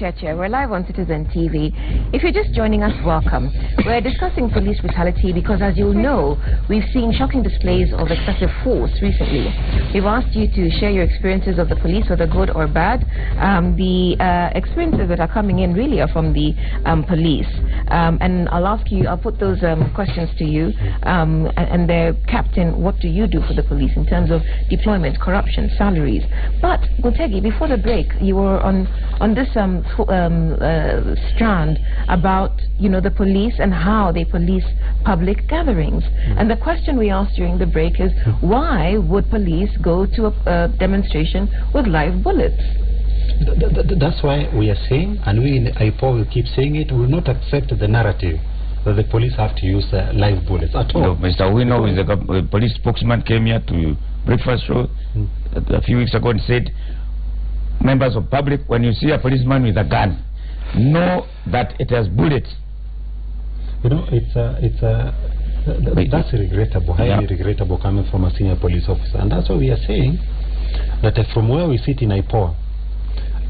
Cheche. We're live on Citizen TV. If you're just joining us, welcome. We're discussing police brutality because, as you'll know, we've seen shocking displays of excessive force recently. We've asked you to share your experiences of the police, whether good or bad. The experiences that are coming in really are from the police. And I'll put those questions to you. And they're, Captain, what do you do for the police in terms of deployment, corruption, salaries? But, Gutegi, before the break, you were on this strand about, the police and how they police public gatherings. And the question we asked during the break is, why would police go to a demonstration with live bullets? That's why we are saying, and we in IPOA will keep saying it, we will not accept the narrative that the police have to use live bullets at all. Mr. Wino, the police spokesman, came here to breakfast show a few weeks ago and said, members of public, when you see a policeman with a gun, know that it has bullets. That's regrettable, highly regrettable, coming from a senior police officer. And that's why we are saying that from where we sit in IPOA,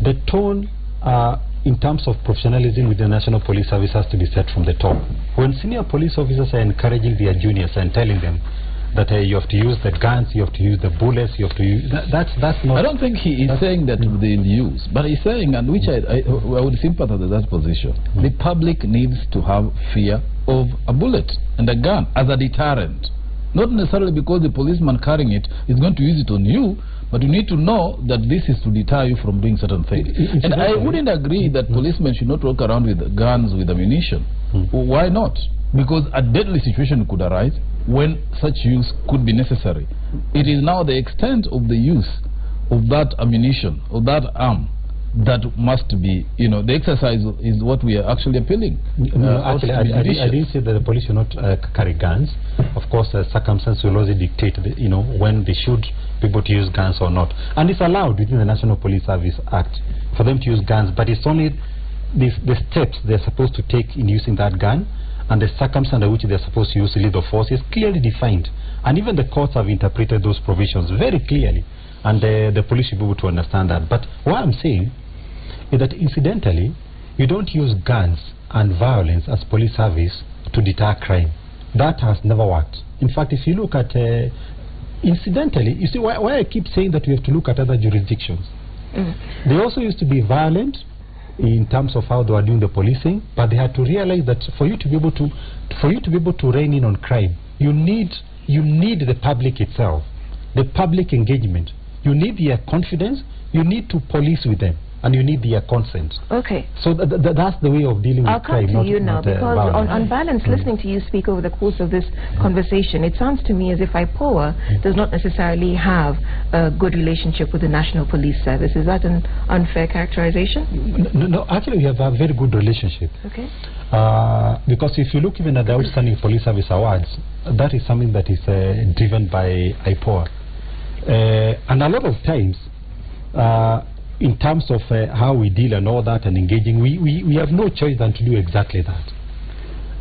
the tone in terms of professionalism with the National Police Service has to be set from the top. When senior police officers are encouraging their juniors and telling them that you have to use the guns, you have to use the bullets, you have to use... That's not... I don't think he is saying that they'll use, but he's saying, and which I would sympathize with that position, the public needs to have fear of a bullet and a gun as a deterrent. Not necessarily because the policeman carrying it is going to use it on you, but you need to know that this is to deter you from doing certain things. And I wouldn't agree that policemen should not walk around with guns, with ammunition. Why not? Because a deadly situation could arise when such use could be necessary. It is now the extent of the use of that ammunition, of that arm, that must be, the exercise is what we are actually appealing. Actually, I didn't say that the police should not carry guns. Of course, circumstances will also dictate, when they should be able to use guns or not. And it's allowed within the National Police Service Act for them to use guns, but it's only the steps they're supposed to take in using that gun, and the circumstance under which they're supposed to use lethal force is clearly defined. And even the courts have interpreted those provisions very clearly, and the police should be able to understand that. But what I'm saying is that, incidentally, you don't use guns and violence as police service to deter crime. That has never worked. In fact, if you look at, incidentally, you see why I keep saying that we have to look at other jurisdictions. They also used to be violent in terms of how they were doing the policing, but they had to realize that for you to be able to rein in on crime, you need the public itself, the public engagement. You need their confidence. You need to police with them, and you need their consent. Okay. So that's the way of dealing with crime. I'll come to you now, because on balance, listening to you speak over the course of this conversation, it sounds to me as if IPOA does not necessarily have a good relationship with the National Police Service. Is that an unfair characterization? No, actually we have a very good relationship. Okay. Because if you look even at the Outstanding Police Service Awards, that is something that is driven by IPOA. And a lot of times, in terms of how we deal and all that and engaging, we have no choice than to do exactly that.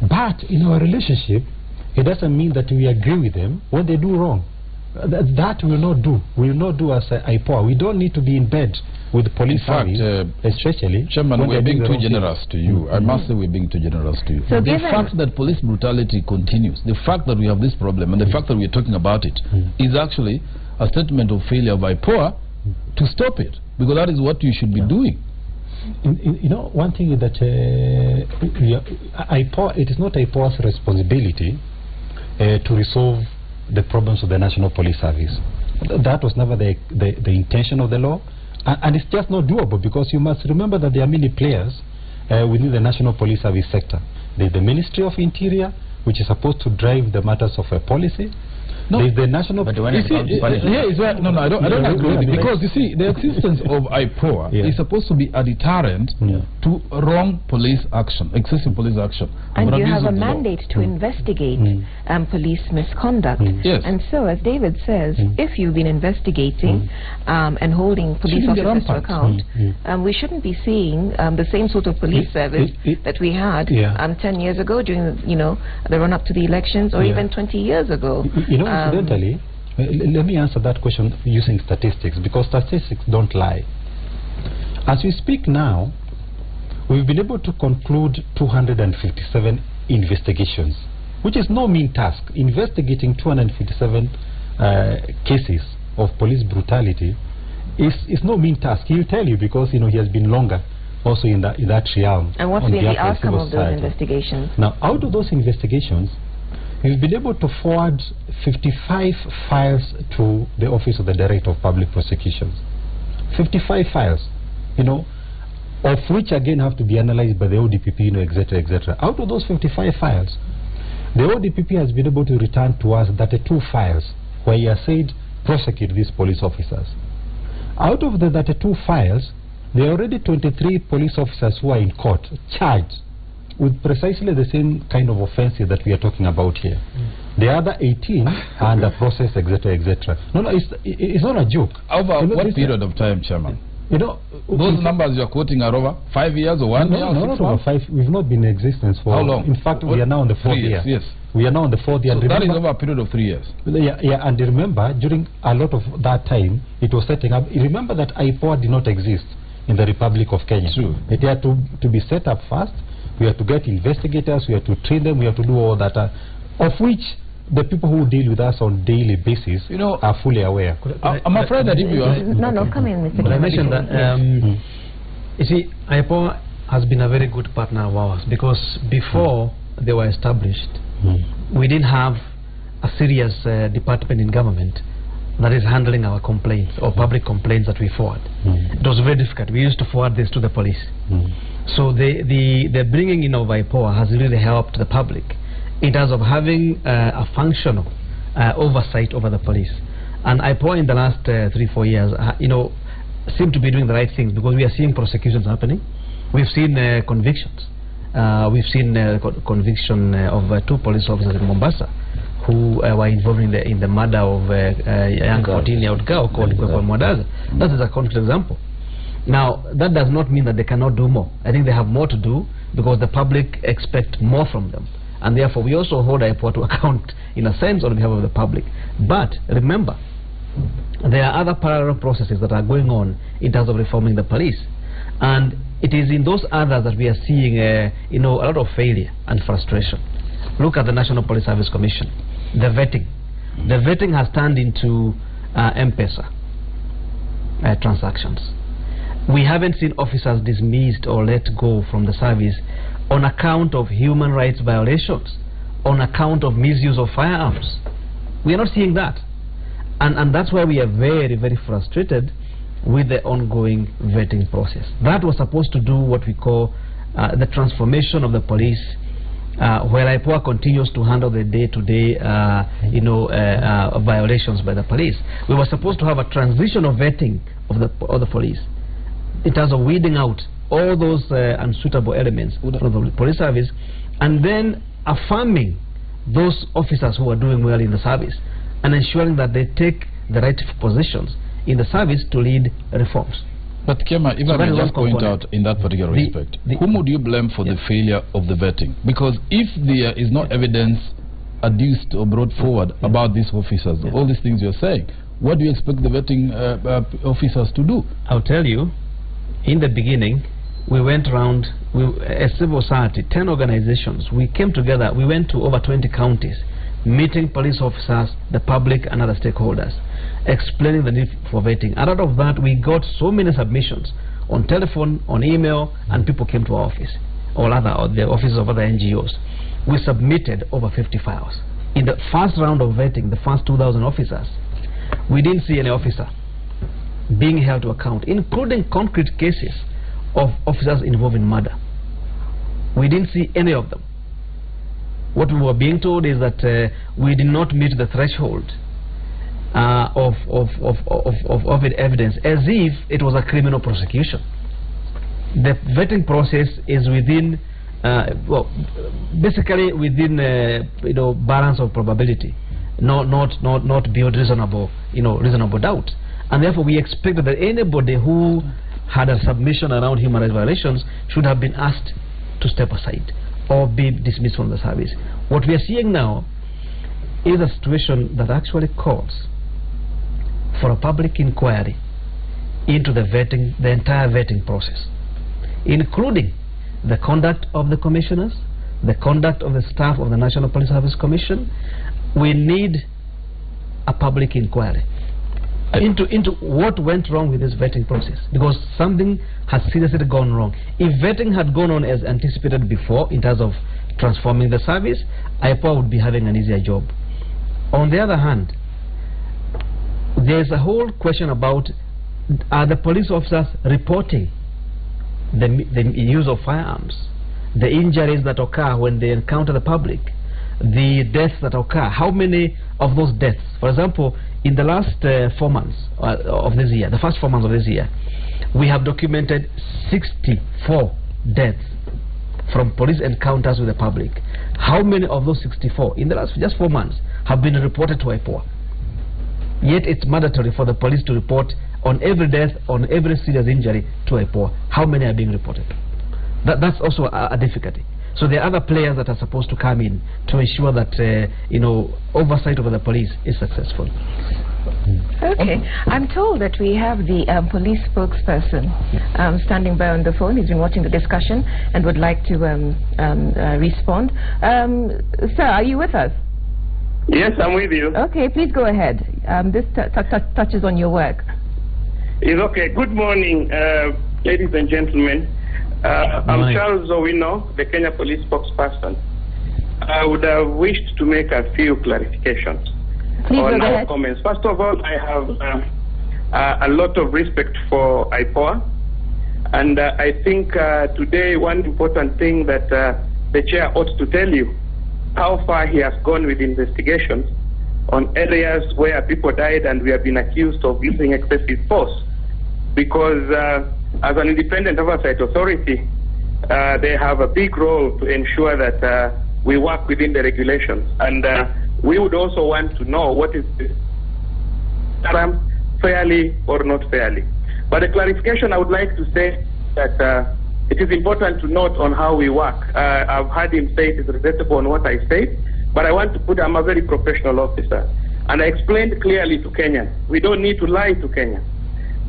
But in our relationship, it doesn't mean that we agree with them when they do wrong. That we will not do. We will not do as IPOA. We don't need to be in bed with the police service, especially. Chairman, we're being too generous to you. I must say we're being too generous to you. So the fact that police brutality continues, the fact that we have this problem, and the fact that we're talking about it, is actually a statement of failure of IPOA to stop it, because that is what you should be doing. One thing is that it is not IPOA's responsibility to resolve the problems of the National Police Service. That was never the intention of the law, and it's just not doable, because you must remember that there are many players within the National Police Service sector. There's the Ministry of Interior, which is supposed to drive the matters of policy. No, there's the National... But when I don't agree with it, because you see, the existence of IPOA is supposed to be a deterrent to wrong police action, excessive police action. And you have a mandate to investigate police misconduct. Yes. And so, as David says, if you've been investigating and holding police officers to account, we shouldn't be seeing the same sort of police service that we had 10 years ago during the run-up to the elections, or even 20 years ago. Incidentally, let me answer that question using statistics, because statistics don't lie. As we speak now, we've been able to conclude 257 investigations, which is no mean task. Investigating 257 cases of police brutality is no mean task. He'll tell you, because he has been longer also in that realm. And what's been the outcome of those investigations? Now, out of those investigations, we've been able to forward 55 files to the Office of the Director of Public Prosecutions. 55 files, of which again have to be analyzed by the ODPP, etc., etc. Out of those 55 files, the ODPP has been able to return to us 32 files where he has said, prosecute these police officers. Out of the 32 files, there are already 23 police officers who are in court, charged with precisely the same kind of offenses that we are talking about here. The other 18 are under process, etc., etc. No, it's not a joke. Over what period of time, Chairman? Those numbers you are quoting are over 5 years or 1 year? No, not over 5. We've not been in existence for... How long? In fact, we are now on the 4th year. Yes. We are now on the 4th year. So that is over a period of 3 years. Yeah, and remember, during a lot of that time, it was setting up... Remember that IPOA did not exist in the Republic of Kenya. True. It had to be set up first. We have to get investigators, we have to train them, we have to do all that, of which the people who deal with us on daily basis are fully aware. I'm afraid that if you are... No, come in, Mr. But I mentioned that, you see, IPOA has been a very good partner of ours, because before they were established, we didn't have a serious department in government that is handling our complaints or public complaints that we forward. It was very difficult. We used to forward this to the police. So the bringing in of IPOA has really helped the public in terms of having a functional oversight over the police. And IPOA in the last 3-4 years, seem to be doing the right things, because we are seeing prosecutions happening. We've seen convictions. We've seen conviction of 2 police officers in Mombasa who were involved in the murder of a young 14-year-old girl called Kwekwe Mwadaza. That is a concrete example. Now, that does not mean that they cannot do more. I think they have more to do, because the public expect more from them. And therefore, we also hold IPOA to account, in a sense, on behalf of the public. But remember, there are other parallel processes that are going on in terms of reforming the police. And it is in those others that we are seeing a lot of failure and frustration. Look at the National Police Service Commission. The vetting. The vetting has turned into M-Pesa transactions. We haven't seen officers dismissed or let go from the service on account of human rights violations, on account of misuse of firearms. We are not seeing that. And that's why we are very, very frustrated with the ongoing vetting process. That was supposed to do what we call the transformation of the police, where IPOA continues to handle the day-to-day violations by the police. We were supposed to have a transition of vetting of the police, in terms of weeding out all those unsuitable elements from the police service, and then affirming those officers who are doing well in the service, and ensuring that they take the right positions in the service to lead reforms. But Kema, if I may just point out in that particular respect, whom would you blame for the failure of the vetting? Because if there is no evidence adduced or brought forward about these officers, all these things you're saying, what do you expect the vetting officers to do? I'll tell you, in the beginning, we went around, as civil society, 10 organizations, we came together, we went to over 20 counties, meeting police officers, the public and other stakeholders, explaining the need for vetting. And out of that, we got so many submissions on telephone, on email, and people came to our office, or the offices of other NGOs. We submitted over 50 files. In the first round of vetting, the first 2,000 officers, we didn't see any officer being held to account, including concrete cases of officers involved in murder. We didn't see any of them. What we were being told is that we did not meet the threshold of evidence, as if it was a criminal prosecution. The vetting process is within, basically within, balance of probability, not beyond reasonable doubt. And therefore, we expected that anybody who had a submission around human rights violations should have been asked to step aside or be dismissed from the service. What we are seeing now is a situation that actually calls for a public inquiry into the entire vetting process, including the conduct of the commissioners, the conduct of the staff of the National Police Service Commission. We need a public inquiry into what went wrong with this vetting process, because something has seriously gone wrong. If vetting had gone on as anticipated before in terms of transforming the service, IPOA would be having an easier job. On the other hand, there's a whole question about, are the police officers reporting the use of firearms, the injuries that occur when they encounter the public, the deaths that occur? How many of those deaths? For example, in the last 4 months of this year, the first 4 months of this year, we have documented 64 deaths from police encounters with the public. How many of those 64 in the last just 4 months have been reported to IPOA? Yet it's mandatory for the police to report on every death, on every serious injury to IPOA. How many are being reported? That's also a difficulty. So there are other players that are supposed to come in to ensure that oversight over the police is successful. Okay, I'm told that we have the police spokesperson standing by on the phone. He's been watching the discussion and would like to respond. Sir, are you with us? Yes, I'm with you. Okay, please go ahead. This touches on your work. It's okay. Good morning, ladies and gentlemen. I'm Charles Owino, the Kenya Police spokesperson. I would have wished to make a few clarifications on our comments. First of all, I have a lot of respect for IPOA, and I think today one important thing that the chair ought to tell you, how far he has gone with investigations on areas where people died and we have been accused of using excessive force. Because as an independent oversight authority, they have a big role to ensure that we work within the regulations. And we would also want to know what is this fairly or not fairly. But the clarification I would like to say that it is important to note on how we work. I've heard him say it is regrettable on what I said, but I want to put, I'm a very professional officer. And I explained clearly to Kenyans, we don't need to lie to Kenyans,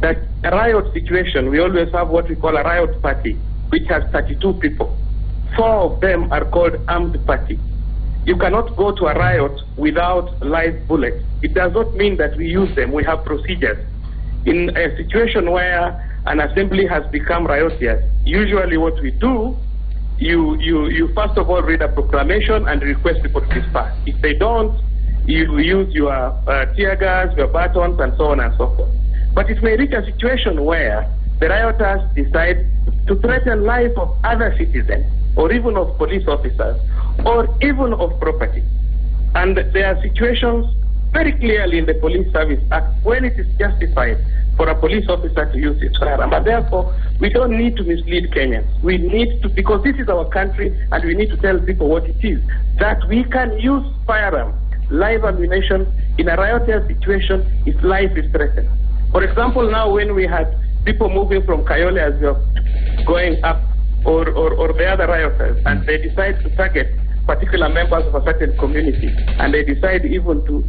that a riot situation, we always have what we call a riot party, which has 32 people. 4 of them are called armed party. You cannot go to a riot without live bullets. It does not mean that we use them. We have procedures. In a situation where an assembly has become riotous, usually what we do, you first of all read a proclamation and request people to disperse. If they don't, you use your tear gas, your batons, and so on and so forth. But it may reach a situation where the rioters decide to threaten life of other citizens, or even of police officers, or even of property. And there are situations very clearly in the Police Service Act when it is justified for a police officer to use his firearm. And therefore, we don't need to mislead Kenyans. We need to, because this is our country, and we need to tell people what it is, that we can use firearms, live ammunition, in a riotous situation if life is threatened. For example, now when we had people moving from Kayole as we are going up, or the other rioters, and they decide to target particular members of a certain community, and they decide even to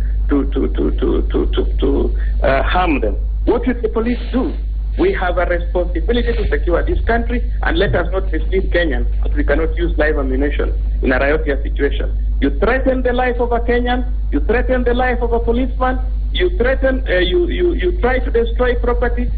harm them. What should the police do? We have a responsibility to secure this country, and let us not mislead Kenyans that we cannot use live ammunition in a riotous situation. You threaten the life of a Kenyan, you threaten the life of a policeman, you threaten, you try to destroy property.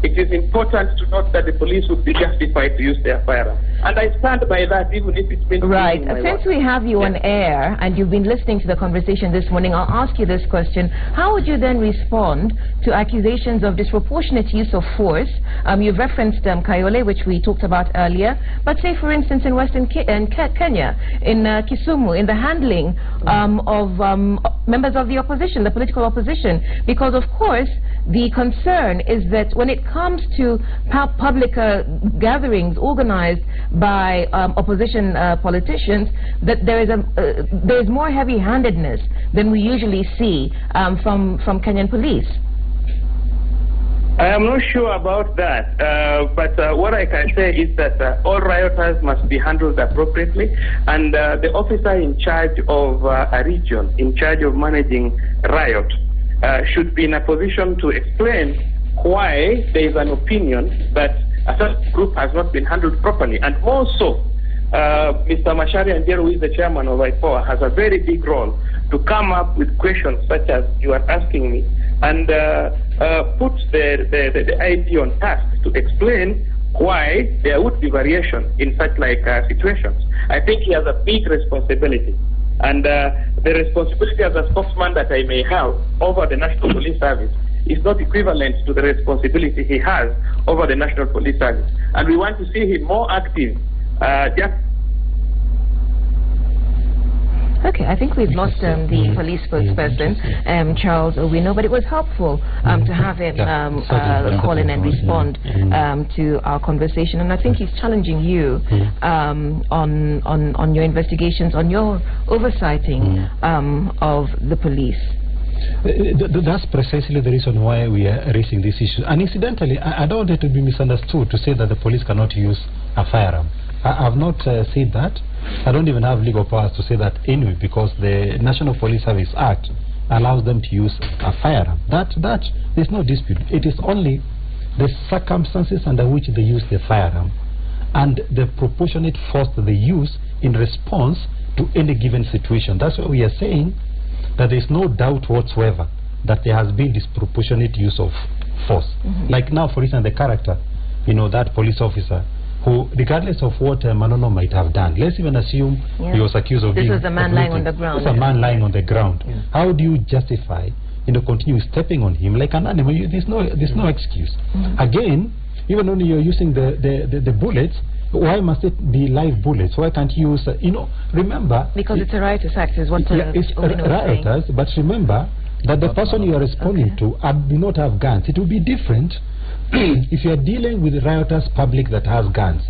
It is important to note that the police would be justified to use their firearm. And I stand by that, even if it's been... Right. Since we have you on air and you've been listening to the conversation this morning, I'll ask you this question. How would you then respond to accusations of disproportionate use of force? You've referenced Kayole, which we talked about earlier. But say, for instance, in Western Kenya, in Kisumu, in the handling of members of the opposition, the political opposition. Because, of course, the concern is that when it comes to public gatherings organized by opposition politicians, that there is more heavy-handedness than we usually see from Kenyan police. I am not sure about that, but what I can say is that all rioters must be handled appropriately, and the officer in charge of a region, in charge of managing riot, should be in a position to explain why there is an opinion that a certain group has not been handled properly. And more so, Mr. Macharia Njeru, who is the chairman of IPOA, has a very big role to come up with questions such as you are asking me, and put the ID on task to explain why there would be variation in such situations. I think he has a big responsibility, and the responsibility as a spokesman that I may have over the National Police Service is not equivalent to the responsibility he has over the National Police Service. And we want to see him more active. Okay, I think we've lost the police spokesperson, Charles Owino, but it was helpful to have him call in and respond to our conversation. And I think he's challenging you on your investigations, on your oversighting of the police. That's precisely the reason why we are raising this issue. And incidentally, I don't want it to be misunderstood to say that the police cannot use a firearm. I have not said that. I don't even have legal powers to say that anyway, because the National Police Service Act allows them to use a firearm. That there's no dispute. It is only the circumstances under which they use the firearm and the proportionate force that they use in response to any given situation. That's why we are saying that there is no doubt whatsoever that there has been disproportionate use of force. Like now, for instance, the character, that police officer who, regardless of what Manono might have done, let's even assume he was accused of being... This was a man lying on the ground. This was a man lying on the ground. How do you justify, continue stepping on him like an animal? There's no excuse. Again, even when you're using the bullets, why must it be live bullets? Why can't you use, remember... Because it's a riotous act, is what it's riotous, but remember that the person you are responding to do not have guns. It will be different if you are dealing with a riotous public that has guns.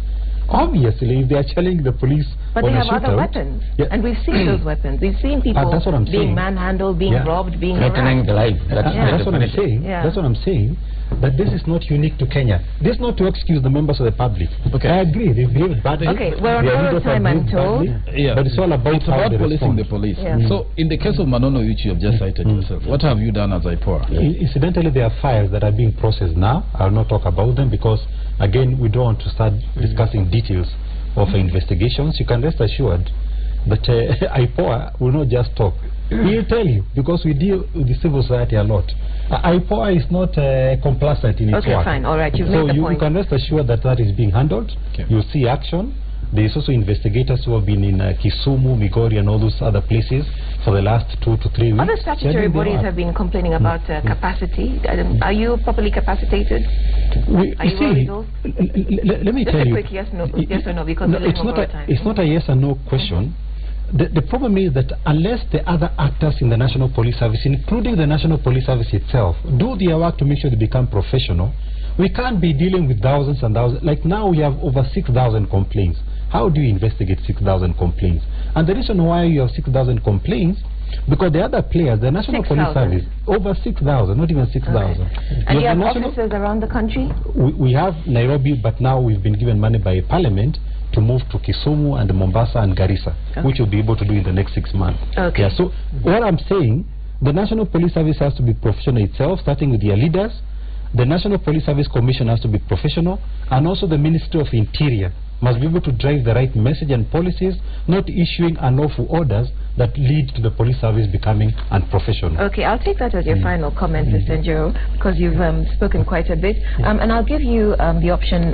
Obviously, if they are challenging the police, but they have other weapons, and we've seen those weapons. We've seen people being manhandled, being robbed, being threatening the life. That's what I'm saying. That's what I'm saying. That this is not unique to Kenya. This is not to excuse the members of the public. I agree, they behaved badly. We're on our time, I'm told. But it's all about policing the police. So, in the case of Manono, which you have just cited yourself, what have you done as IPOA? Incidentally, there are files that are being processed now. I'll not talk about them because, again, we don't want to start discussing details of investigations. You can rest assured that IPOA will not just talk. We'll tell you, because we deal with the civil society a lot. IPOA is not complacent in its work. Okay, fine, all right, you've made the point. You can rest assured that is being handled. You'll see action. There is also investigators who have been in Kisumu, Migori, and all those other places for the last 2 to 3 weeks. Other statutory bodies have been complaining about capacity. Are you properly capacitated? Let me tell you. Just a quick yes or no, because it's not a yes or no question. The problem is that unless the other actors in the National Police Service, including the National Police Service itself, do their work to make sure they become professional, we can't be dealing with thousands and thousands. Like now we have over 6,000 complaints. How do you investigate 6,000 complaints? And the reason why you have 6,000 complaints, because the other players, the National Police Service, over 6,000, not even 6,000. And you have officers around the country? We have Nairobi, but now we've been given money by Parliament to move to Kisumu and Mombasa and Garissa, which we'll be able to do in the next 6 months. So what I'm saying, the National Police Service has to be professional itself, starting with their leaders. The National Police Service Commission has to be professional, and also the Ministry of Interior must be able to drive the right message and policies, not issuing unlawful orders that lead to the police service becoming unprofessional. Okay, I'll take that as your final comment, Mr. Njeru, because you've spoken quite a bit. And I'll give you the option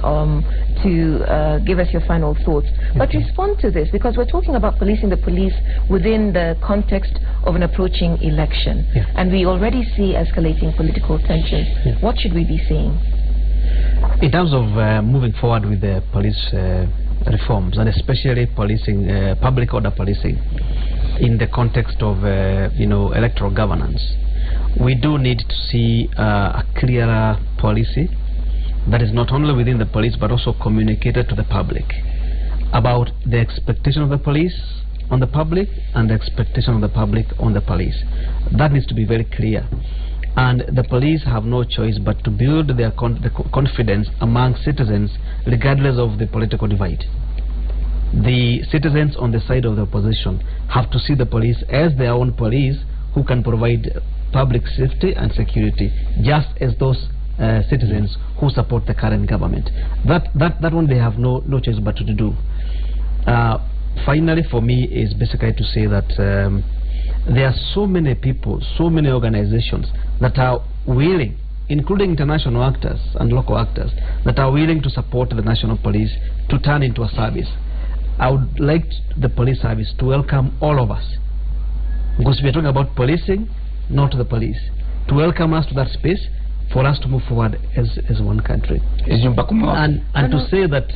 to give us your final thoughts. But respond to this, because we're talking about policing the police within the context of an approaching election. And we already see escalating political tensions. What should we be seeing? In terms of moving forward with the police reforms, and especially policing, public order policing, in the context of electoral governance, we do need to see a clearer policy that is not only within the police but also communicated to the public about the expectation of the police on the public and the expectation of the public on the police. That needs to be very clear. And the police have no choice but to build their confidence among citizens regardless of the political divide. The citizens on the side of the opposition have to see the police as their own police who can provide public safety and security, just as those citizens who support the current government. That one they have no choice but to do. Finally, for me, is basically to say that there are so many people, so many organizations that are willing, including international actors and local actors, that are willing to support the national police to turn into a service. I would like the police service to welcome all of us, because we are talking about policing, not the police, to welcome us to that space for us to move forward as one country. And to say that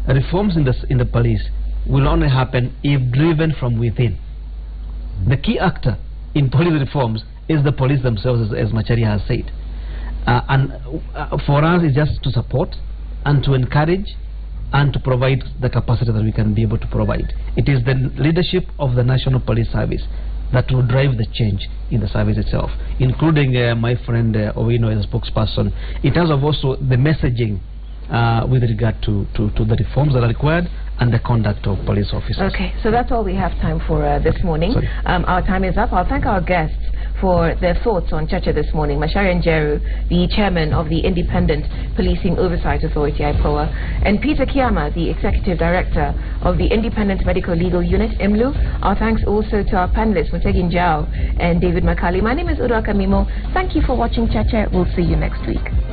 reforms in the police will only happen if driven from within. The key actor in police reforms is the police themselves, as Macharia has said. For us, it's just to support and to encourage and to provide the capacity that we can be able to provide. It is the leadership of the National Police Service that will drive the change in the service itself, including my friend Owino as a spokesperson, in terms of also the messaging with regard to the reforms that are required and the conduct of police officers. Okay, so that's all we have time for this morning. Our time is up. I'll thank our guests for their thoughts on Cheche this morning. Macharia Njeru, the chairman of the Independent Policing Oversight Authority, IPOA, and Peter Kiama, the executive director of the Independent Medical Legal Unit, IMLU. Our thanks also to our panelists, Mutegi Njau and David Makali. My name is Uraka Mimo. Thank you for watching Cheche. We'll see you next week.